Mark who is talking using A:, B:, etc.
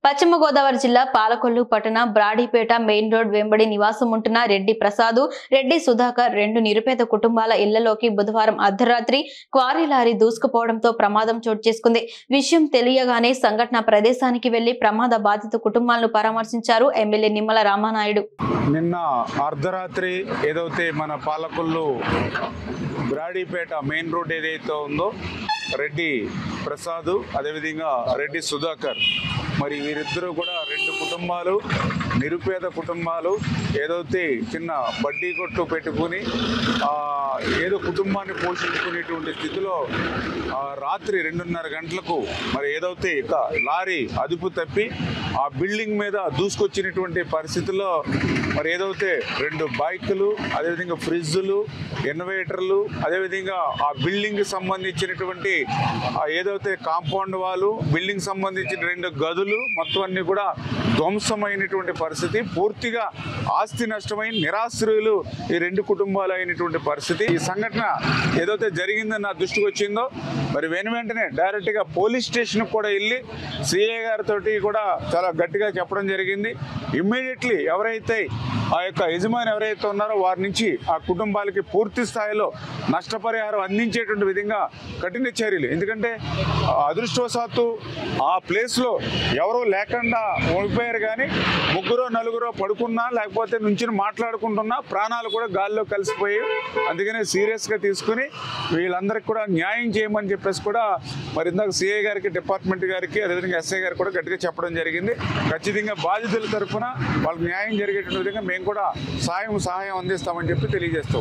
A: పశ్చిమ గోదావరి జిల్లా పాలకొల్లు పట్టణ బ్రాడీపేట మెయిన్ రోడ్ వెంబడి నివాసం ఉంటున్న రెడ్డి ప్రసాద్, రెడ్డి సుధాకర్ రెండు నిరుపేద కుటుంబాల ఇళ్లలోకి బుధవారం అర్ధరాత్రి క్వారీ లారీ దూసుకుపోవడంతో ప్రమాదం చోటు చేసుకుంది. విషయం తెలియగానే సంఘటన ప్రదేశానికి వెళ్లి ప్రమాద బాధిత కుటుంబాలను పరామర్శించారు ఎమ్మెల్యే నిమ్మల రామానాయుడు.
B: నిన్న అర్ధరాత్రి ఏదైతే మన పాలకొల్లు బ్రాడీపేట మెయిన్ రోడ్ ఏదైతే ఉందో రెడ్డి ప్రసాద్ అదేవిధంగా రెడ్డి సుధాకర్, మరి వీరిద్దరూ కూడా రెండు కుటుంబాలు, నిరుపేద కుటుంబాలు, ఏదైతే చిన్న బడ్డీ కొట్టు పెట్టుకుని ఏదో కుటుంబాన్ని పోషించుకునేటువంటి స్థితిలో రాత్రి 2:30 గంటలకు మరి ఏదైతే ఇక లారీ అదుపు తప్పి ఆ బిల్డింగ్ మీద దూసుకొచ్చినటువంటి పరిస్థితుల్లో మరి ఏదైతే 2 బైకులు, అదేవిధంగా ఫ్రిడ్జులు, ఇన్వర్టర్లు, అదేవిధంగా ఆ బిల్డింగ్కి సంబంధించినటువంటి ఏదైతే కాంపౌండ్ వాళ్ళు, బిల్డింగ్ సంబంధించిన 2 గదులు మొత్తం అన్ని కూడా ధ్వంసమైనటువంటి పరిస్థితి. పూర్తిగా ఆస్తి నష్టమై నిరాశ్రయులు ఈ 2 కుటుంబాలు అయినటువంటి పరిస్థితి. ఈ సంఘటన ఏదైతే జరిగిందని నా దృష్టికి వచ్చిందో మరి వెంటనే డైరెక్ట్గా పోలీస్ స్టేషన్కి కూడా వెళ్ళి సిఐ గారితో కూడా చాలా గట్టిగా చెప్పడం జరిగింది. ఇమ్మీడియట్లీ ఎవరైతే ఆ యొక్క యజమాని ఎవరైతే ఉన్నారో వారి నుంచి ఆ కుటుంబాలకి పూర్తి స్థాయిలో నష్టపరిహారం అందించేటువంటి విధంగా కఠిన చర్యలు. ఎందుకంటే అదృష్టవశాత్తు ఆ ప్లేస్లో ఎవరో లేకుండా ఉండిపోయారు, కానీ 3-4 పడుకున్నా లేకపోతే నుంచి మాట్లాడుకుంటున్నా ప్రాణాలు కూడా గాల్లో కలిసిపోయి, అందుకనే సీరియస్గా తీసుకుని వీళ్ళందరికీ కూడా న్యాయం చేయమని చెప్పేసి కూడా మరి ఇందాక సిఐ గారికి, డిపార్ట్మెంట్ గారికి, అదేవిధంగా ఎస్ఐ గారికి కూడా గట్టిగా చెప్పడం జరిగింది. ఖచ్చితంగా బాధితుల తరఫున వాళ్ళకి న్యాయం జరిగేటువంటి విధంగా మేము కూడా సహాయం అందిస్తామని చెప్పి తెలియజేస్తాం.